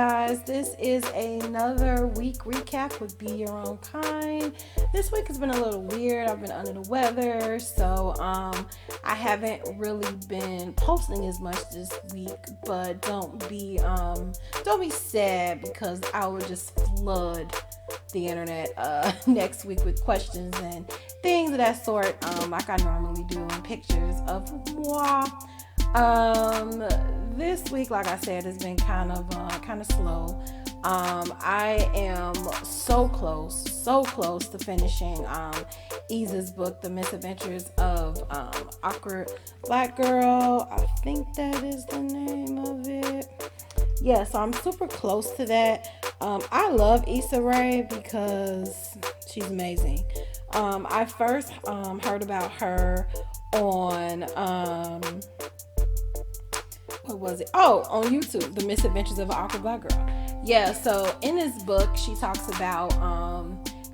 guys? This is another week recap with Be Your Own Kind. This week has been a little weird. I've been under the weather, so I haven't really been posting as much this week. But don't be sad, because I will just flood the internet next week with questions and things of that sort, like I normally do, and pictures of moi. This week, like I said, has been kind of slow. I am so close to finishing Issa's book, The Misadventures of Awkward Black Girl. I think that is the name of it. Yeah, so I'm super close to that. I love Issa Rae because she's amazing. I first heard about her on what was it? Oh, on YouTube, The Misadventures of an Awkward Black Girl. Yeah, so in this book, she talks about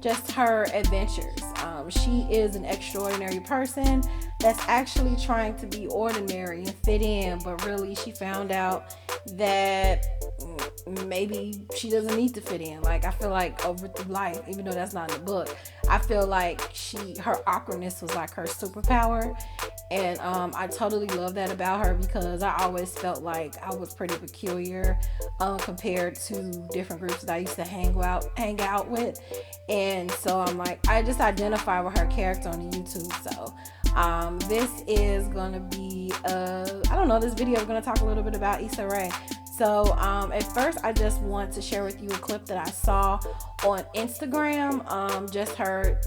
just her adventures. She is an extraordinary person that's actually trying to be ordinary and fit in, but really she found out that maybe she doesn't need to fit in. Like, I feel like over through life, even though that's not in the book, I feel like her awkwardness was like her superpower. And I totally love that about her, because I always felt like I was pretty peculiar compared to different groups that I used to hang out with. And so I'm like, I just identify with her character on YouTube. So this is gonna be this video is gonna talk a little bit about Issa Rae. So at first, I just want to share with you a clip that I saw on Instagram, just her,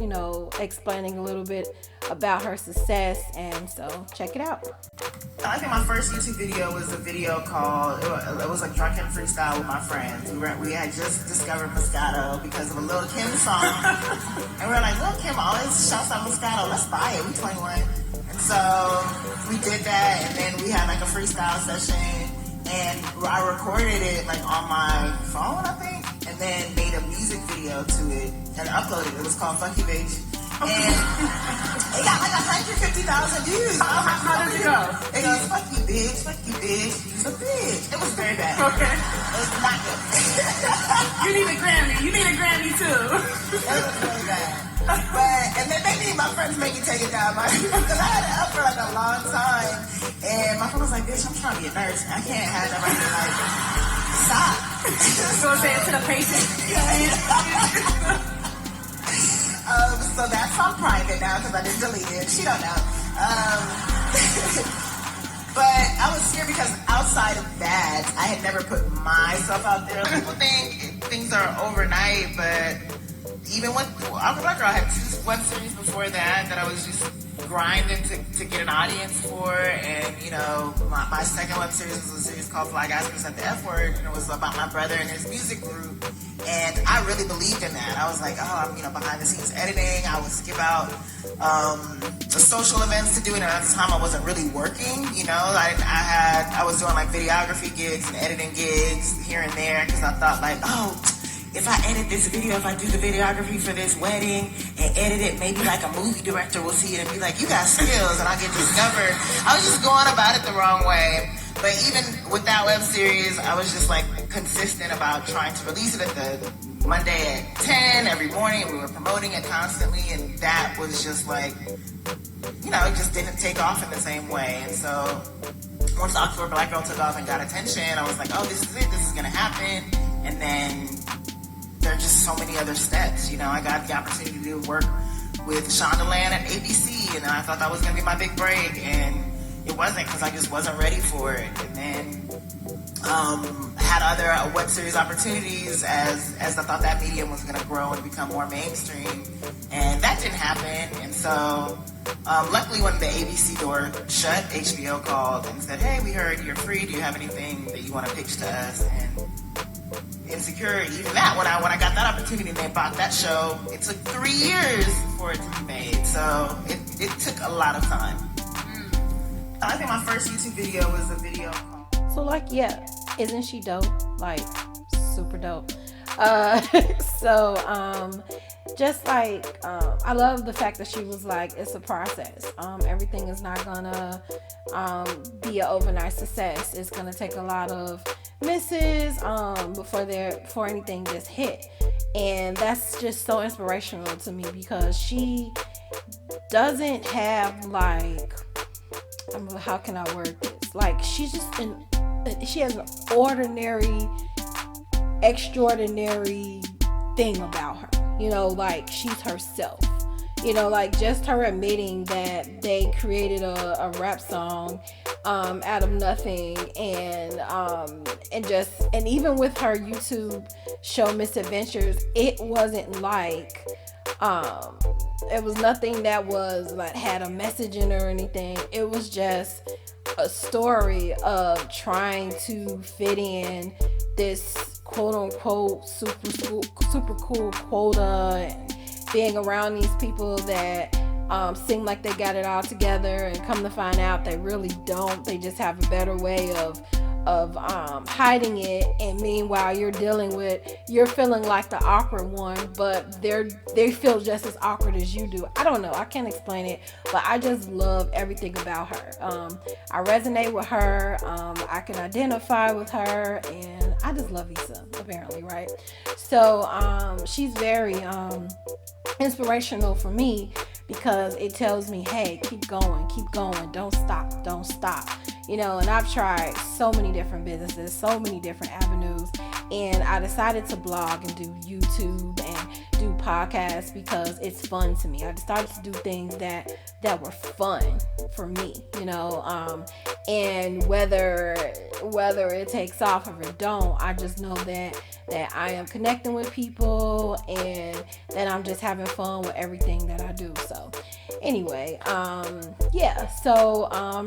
explaining a little bit about her success, and so check it out. I think my first YouTube video was a video called, it was like drunken freestyle with my friends. We had just discovered Moscato because of a Lil Kim song, and we were like, Lil Kim always shouts out Moscato, let's buy it, we 21. And so we did that, and then we had like a freestyle session. And I recorded it like on my phone, I think, and then made a music video to it and uploaded it. It was called Fuck You Bitch. And it got like 150,000 views. How did it go? It goes, fuck you bitch, you's a bitch. It was very bad. Okay. It was not good. You need a Grammy. You need a Grammy too. It was really bad. And then maybe my friends make me take it down, because I had it up for like a long time, and my friend was like, bitch, I'm trying to be a nurse, I can't have that right here, like, stop. So say it to the patient. So that's on private now, because I just deleted it, she don't know. But I was scared because outside of that, I had never put myself out there. People think things are overnight, but even with Awkward Black Girl, I had 2 web series before that I was just grinding to get an audience for, and my second web series was a series called Fly Guys Said the F Word, and it was about my brother and his music group, and I really believed in that. I was like, I'm behind the scenes editing, I would skip out the social events to do it, and at the time I wasn't really working, I was doing like videography gigs and editing gigs here and there, because I thought like, if I edit this video, if I do the videography for this wedding and edit it, maybe like a movie director will see it and be like, you got skills, and I get discovered. I was just going about it the wrong way. But even with that web series, I was just like consistent about trying to release it at the Monday at 10 every morning. We were promoting it constantly, and that was just like, it just didn't take off in the same way. And so once Awkward Black Girl took off and got attention, I was like, this is it, this is gonna happen. And then there are just so many other steps. I got the opportunity to work with Shondaland at ABC, and I thought that was going to be my big break, and it wasn't, because I just wasn't ready for it. And then had other web series opportunities as I thought that medium was going to grow and become more mainstream, and that didn't happen. And so luckily when the ABC door shut, HBO called and said, hey, we heard you're free, do you have anything that you want to pitch to us? And Insecure, even that, when I got that opportunity and they bought that show, it took 3 years for it to be made. So it took a lot of time. I think my first YouTube video was a video called... So isn't she dope? Like, super dope. Just like, I love the fact that she was like, it's a process. Everything is not gonna be an overnight success. It's gonna take a lot of misses before anything just hit. And that's just so inspirational to me because she doesn't have like, how can I word this? Like, she's just she has an ordinary, extraordinary thing about her. You know, like, she's herself. You know, like, just her admitting that they created a rap song out of nothing, and even with her YouTube show Misadventures, it wasn't like it was nothing that was like had a message in it or anything. It was just a story of trying to fit in this quote unquote super cool quota, and being around these people that seem like they got it all together, and come to find out they really don't. They just have a better way of hiding it, and meanwhile you're feeling like the awkward one, but they feel just as awkward as you do. I don't know, I can't explain it, but I just love everything about her. I resonate with her, I can identify with her, and I just love Issa, apparently, right? So she's very inspirational for me, because it tells me, hey, keep going, don't stop. You know, and I've tried so many different businesses, so many different avenues, and I decided to blog and do YouTube and do podcasts because it's fun to me. I decided to do things that were fun for me, you know, and whether it takes off or it don't, I just know that I am connecting with people, and that I'm just having fun with everything that I do. So anyway,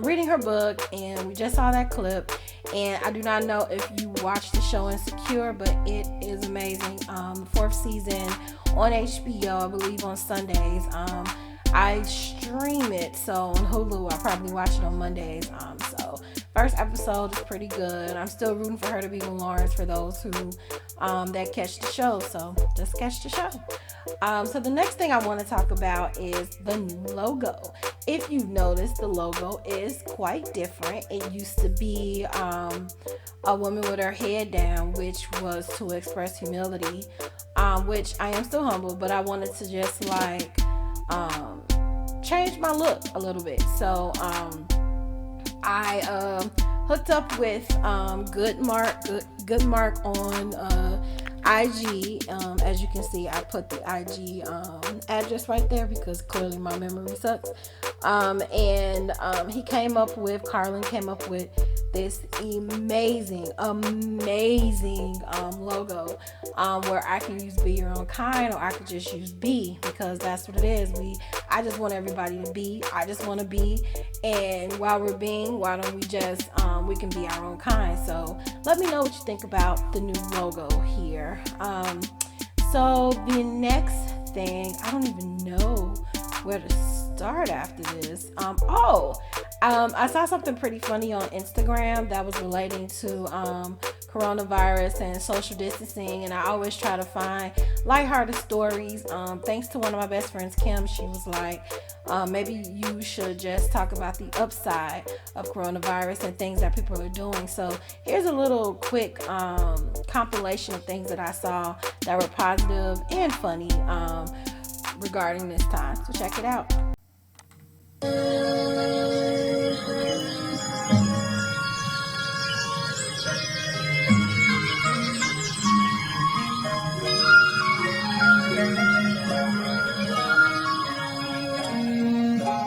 reading her book, and we just saw that clip, and I do not know if you watched the show Insecure, but it is amazing. 4th season on HBO, I believe on Sundays. I stream it, so on Hulu, I probably watch it on Mondays. So first episode is pretty good. I'm still rooting for her to be with Lawrence, for those who that catch the show. So just catch the show. So the next thing I want to talk about is the new logo. If you've noticed, the logo is quite different. It used to be a woman with her head down, which was to express humility, which I am still humble, but I wanted to just like change my look a little bit. So I hooked up with Good Mark on IG. As you can see, I put the IG address right there because clearly my memory sucks. And Carlin came up with this amazing logo, where I can use Be Your Own Kind, or I could just use Be, because that's what it is. I just want everybody to be. I just want to be. And while we're being, why don't we just, we can be our own kind. So let me know what you think about the new logo here. So the next thing, I don't even know where to start after this. I saw something pretty funny on Instagram that was relating to coronavirus and social distancing, and I always try to find lighthearted stories. Thanks to one of my best friends, Kim, she was like, maybe you should just talk about the upside of coronavirus and things that people are doing. So here's a little quick compilation of things that I saw that were positive and funny regarding this time. So check it out.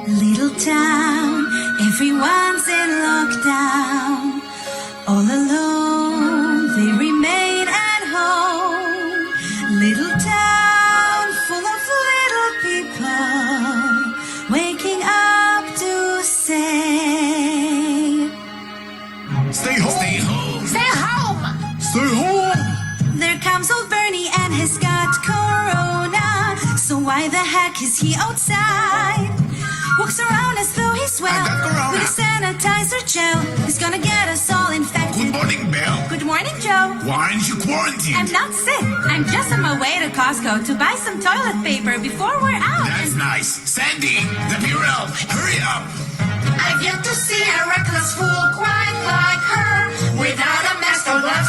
Little town, everyone's in lockdown. All alone, they remain at home. Little town full of little people, waking up to say, stay home. Stay home. Stay home. Stay home. There comes old Bernie and he's got corona. So why the heck is he outside? Walks around as though he's well, with a sanitizer gel. He's gonna get us all infected. Good morning, Bill. Good morning, Joe. Why aren't you quarantined? I'm not sick. I'm just on my way to Costco to buy some toilet paper before we're out. That's nice. Sandy, the Bureau, hurry up. I've yet to see a reckless fool quite like her, without a mask or gloves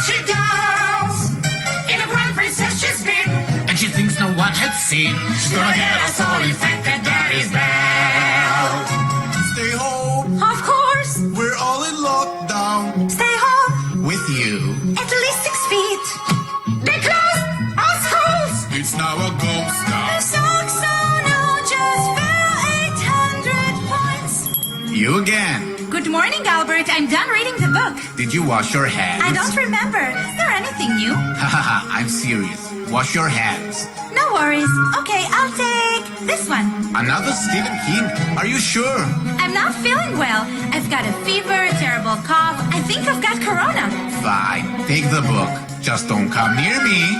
Let's see. She's gonna get us all infected. That is bad. Stay home. Of course. We're all in lockdown. Stay home. With you. At least 6 feet. They closed all schools. It's now a ghost town. Soxono just fell 800 points. You again. Good morning, Albert. I'm done reading the book. Did you wash your hands? I don't remember. Is there anything new? Hahaha, I'm serious. Wash your hands. No worries. Okay, I'll take this one. Another Stephen King? Are you sure? I'm not feeling well. I've got a fever, terrible cough. I think I've got corona. Fine, take the book. Just don't come near me.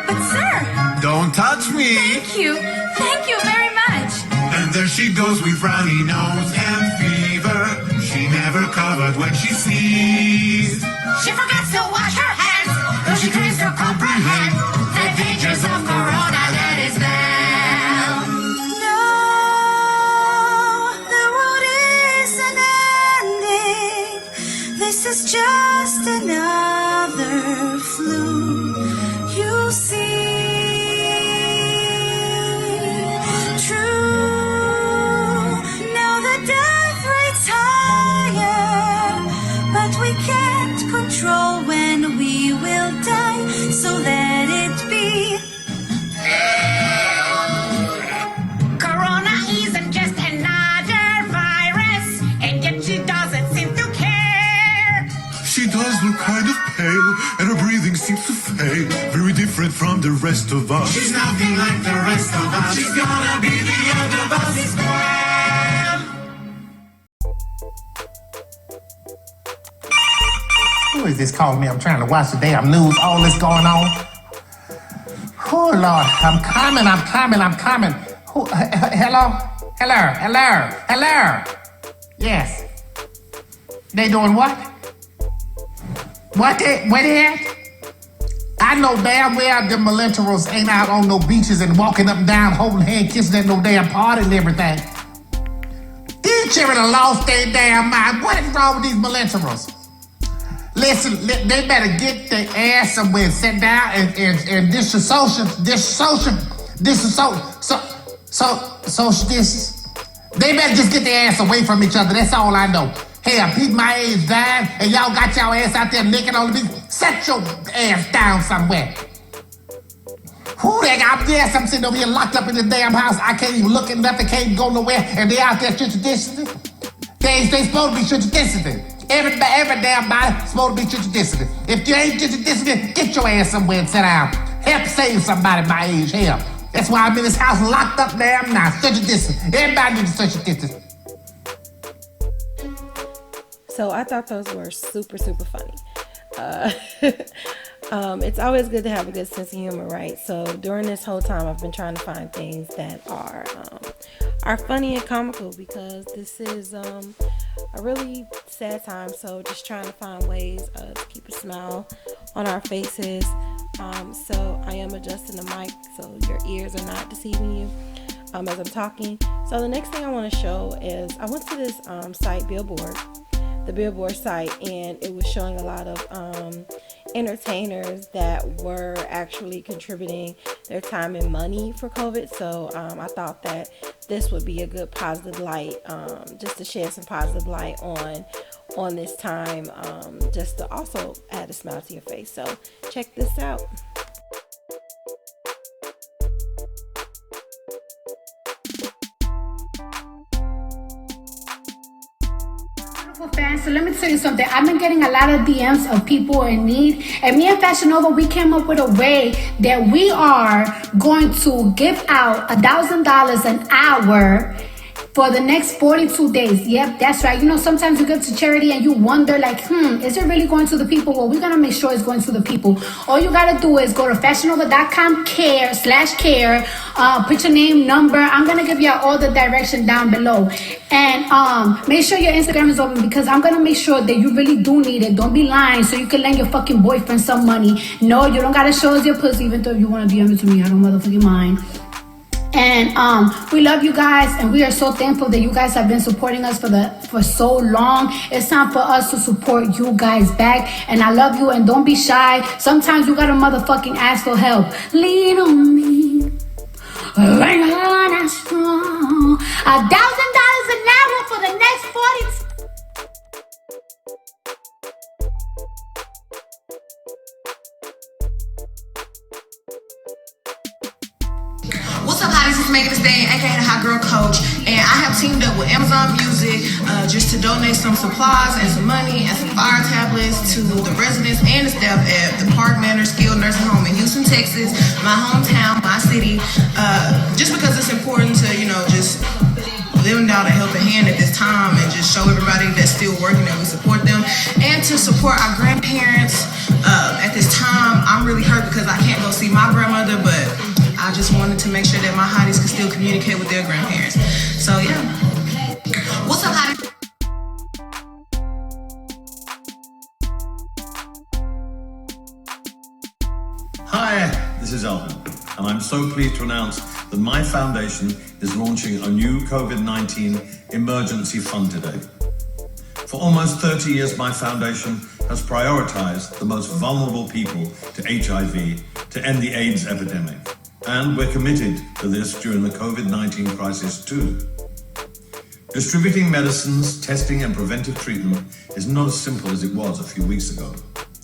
But sir, Don't touch me. thank you. Thank you very much. And there she goes with runny nose and fever. She never covered when she sneezed. She forgets to wash her hands. Though she tries to comprehend the dangers of corona that is there. No, the road isn't ending. This is just another flu. You see. We can't control when we will die, so let it be. Corona isn't just another virus, and yet she doesn't seem to care. She does look kind of pale, and her breathing seems to fail. Very different from the rest of us. She's nothing like the rest of us. She's gonna be the end of us. Who is this calling me? I'm trying to watch the damn news, all this going on. Oh, Lord, I'm coming. Who, hello? Yes. They doing what? Where they at? I know damn well them millennials ain't out on no beaches and walking up and down, holding hands, kissing at no damn party and everything. These children have lost their damn mind. What is wrong with these millennials? Listen, they better get their ass somewhere and sit down and social distance. They better just get their ass away from each other. That's all I know. Hell, people my age dying, and y'all got y'all ass out there naked on the beach. Set your ass down somewhere. Who they got? Yes, I'm sitting over here locked up in the damn house. I can't even look at nothing, can't go nowhere, and they out there social distancing. They supposed to be social distancing. Every damn body supposed to be social distancing. If you ain't social distancing, get your ass somewhere and sit down. Help save somebody my age. Hell, that's why I'm in this house locked up damn now. Social distance. Everybody needs social distance. So I thought those were super, super funny. It's always good to have a good sense of humor, right? So during this whole time, I've been trying to find things that are funny and comical, because this is a really sad time. So just trying to find ways to keep a smile on our faces. So I am adjusting the mic so your ears are not deceiving you as I'm talking. So the next thing I want to show is I went to this site, Billboard, the Billboard site, and it was showing a lot of entertainers that were actually contributing their time and money for COVID. So I thought that this would be a good positive light, just to shed some positive light on this time, just to also add a smile to your face. So check this out. Fans, so let me tell you something. I've been getting a lot of DMs of people in need, and me and Fashion Nova, we came up with a way that we are going to give out $1,000 an hour for the next 42 days. Yep, that's right. You know, sometimes you go to charity and you wonder like, is it really going to the people? Well, we're going to make sure it's going to the people. All you got to do is go to fashionnova.com/care, put your name, number. I'm going to give you all the direction down below. And make sure your Instagram is open, because I'm going to make sure that you really do need it. Don't be lying so you can lend your fucking boyfriend some money. No, you don't got to show us your pussy, even though you want to DM it to me. I don't motherfucking mind. And we love you guys, and we are so thankful that you guys have been supporting us for so long. It's time for us to support you guys back, and I love you, and don't be shy. Sometimes you gotta motherfucking ask for help. Lean on me. Bring on us strong. $1,000 an hour for the next 40. What's up, hotties? It's Megan Thee Stallion, aka the Hot Girl Coach, and I have teamed up with Amazon Music just to donate some supplies and some money and some fire tablets to the residents and the staff at the Park Manor Skilled Nursing Home in Houston, Texas, my hometown, my city. Just because it's important to, just lend out a helping hand at this time and just show everybody that's still working that we support them, and to support our grandparents at this time. I'm really hurt because I can't go see my grandmother, but I just wanted to make sure that my hotties could still communicate with their grandparents. So yeah. What's up, hotties? Hi, this is Alvin, and I'm so pleased to announce that my foundation is launching a new COVID-19 emergency fund today. For almost 30 years, my foundation has prioritized the most vulnerable people to HIV to end the AIDS epidemic. And we're committed to this during the COVID-19 crisis too. Distributing medicines, testing and preventive treatment is not as simple as it was a few weeks ago.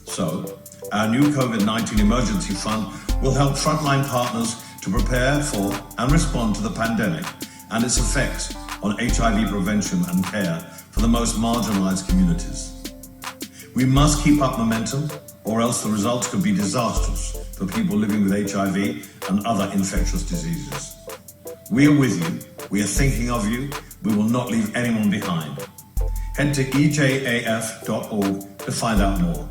So, our new COVID-19 emergency fund will help frontline partners to prepare for and respond to the pandemic and its effects on HIV prevention and care for the most marginalized communities. We must keep up momentum, or else the results could be disastrous for people living with HIV and other infectious diseases. We are with you. We are thinking of you. We will not leave anyone behind. Head to ejaf.org to find out more.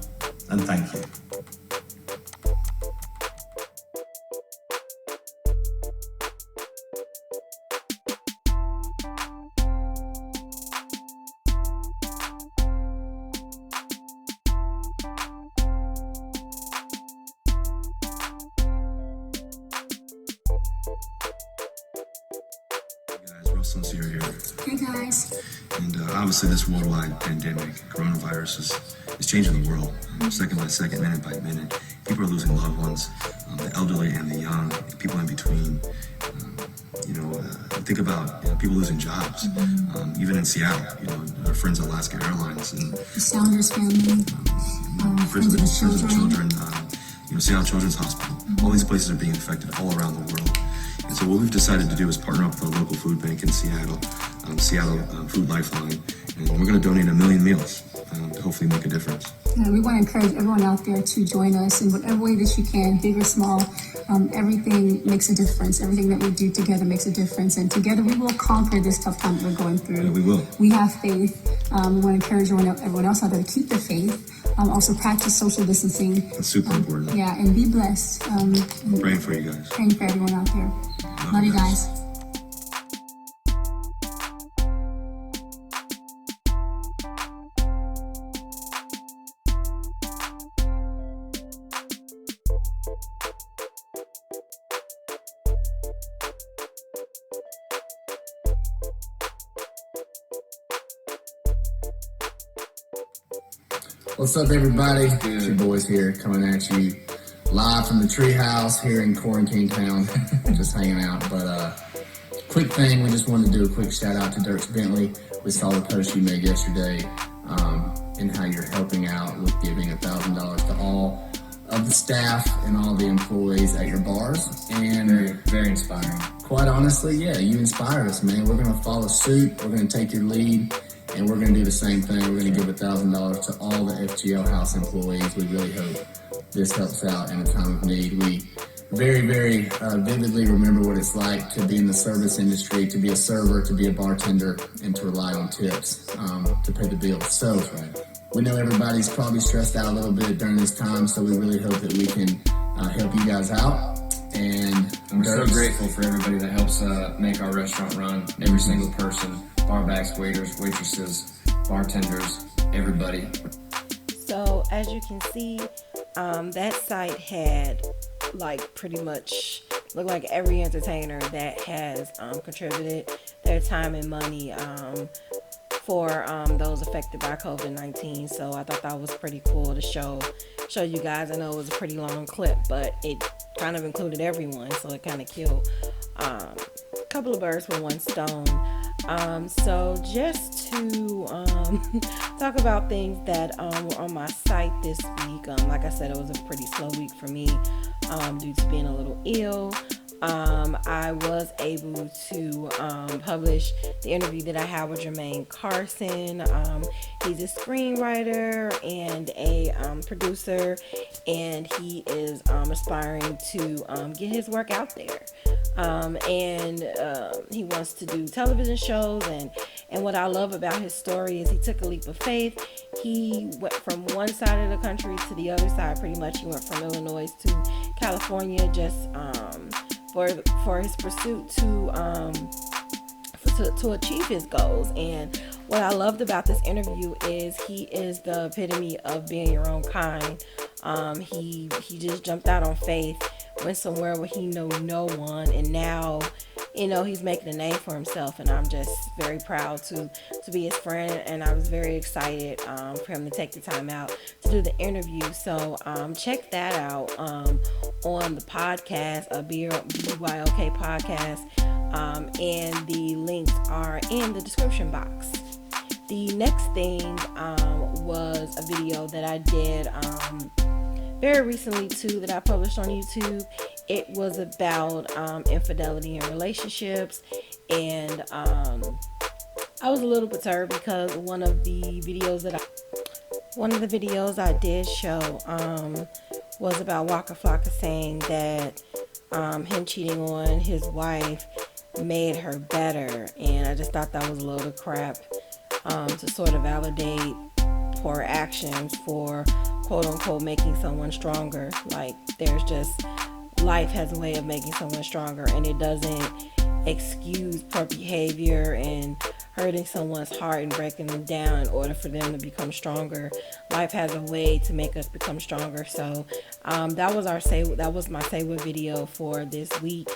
And thank you. Sincere here. Hey guys. And obviously this worldwide pandemic, coronavirus, is changing the world, second by second, minute by minute. People are losing loved ones, the elderly and the young, people in between. Think about people losing jobs, even in Seattle, our friends at Alaska Airlines and The Sounders family, friends of the children, Seattle Children's Hospital. All these places are being affected all around the world. And so what we've decided to do is partner up with a local food bank in Seattle, Seattle Food Lifeline, and we're going to donate 1 million meals to hopefully make a difference. We want to encourage everyone out there to join us in whatever way that you can, big or small. Everything makes a difference. Everything that we do together makes a difference. And together we will conquer this tough time that we're going through. Yeah, we will. We have faith. We want to encourage everyone else out there to keep the faith. Also practice social distancing. That's super important. Yeah, and be blessed. Praying for you guys. Praying for everyone out there. Love you guys. What's up, everybody? It's your boys here coming at you live from the treehouse here in Quarantine Town, just hanging out. But quick thing, we just wanted to do a quick shout out to Dirk Bentley. We saw the post you made yesterday and how you're helping out with giving $1,000 to all of the staff and all the employees at your bars. And very, very inspiring. Quite honestly, yeah, you inspired us, man. We're gonna follow suit. We're gonna take your lead. And we're going to do the same thing. We're going to give $1,000 to all the FGL House employees. We really hope this helps out in a time of need. We very, very vividly remember what it's like to be in the service industry, to be a server, to be a bartender, and to rely on tips to pay the bills. So we know everybody's probably stressed out a little bit during this time, so we really hope that we can help you guys out. And we're so grateful for everybody that helps make our restaurant run. Every single person. Barbacks, waiters, waitresses, bartenders, everybody. So as you can see, that site had pretty much looked like every entertainer that has contributed their time and money for those affected by COVID-19. So I thought that was pretty cool to show you guys. I know it was a pretty long clip, but it kind of included everyone, so it kind of killed. couple of birds with one stone. So just to talk about things that were on my site this week. Like I said, it was a pretty slow week for me due to being a little ill. I was able to publish the interview that I had with Jermaine Carson. He's a screenwriter and a producer, and he is aspiring to get his work out there. And he wants to do television shows, and what I love about his story is he took a leap of faith. He went from one side of the country to the other side, pretty much. He went from Illinois to California just for his pursuit to achieve his goals. And what I loved about this interview is he is the epitome of being your own kind. He just jumped out on faith, went somewhere where he knew no one, and now, you know, he's making a name for himself, and I'm just very proud to be his friend, and I was very excited for him to take the time out to do the interview. So check that out on the podcast, BYOK podcast, and the links are in the description box. The next thing was a video that I did very recently too, that I published on YouTube. It was about infidelity in relationships, and I was a little perturbed because one of the videos I did show was about Waka Flocka saying that him cheating on his wife made her better, and I just thought that was a load of crap to sort of validate poor actions for quote unquote making someone stronger. Like, there's just, life has a way of making someone stronger, and it doesn't excuse poor behavior and hurting someone's heart and breaking them down in order for them to become stronger. Life has a way to make us become stronger. So that was my Say What video for this week,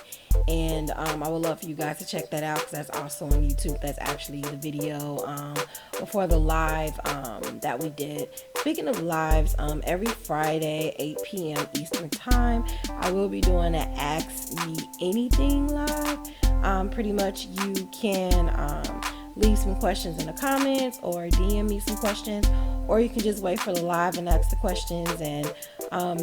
and I would love for you guys to check that out, because that's also on YouTube. That's actually the video before the live that we did. Speaking of lives, every Friday 8 p.m. Eastern time, I will be doing an Ask Me Anything live. Pretty much you can leave some questions in the comments or DM me some questions, or you can just wait for the live and ask the questions, and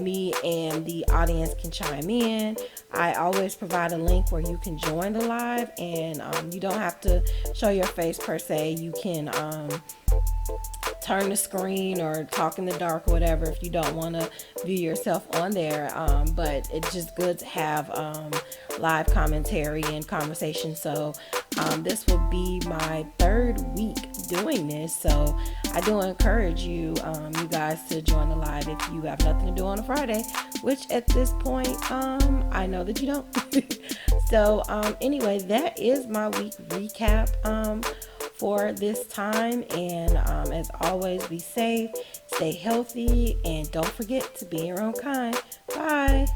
me and the audience can chime in. I always provide a link where you can join the live, and you don't have to show your face per se. You can turn the screen or talk in the dark or whatever if you don't want to view yourself on there, but it's just good to have live commentary and conversation. So this will be my third week doing this, so I do encourage you guys to join the live if you have nothing to do on a Friday, which at this point I know that you don't. So anyway, that is my week recap for this time, and as always, be safe, stay healthy, and don't forget to be your own kind. Bye.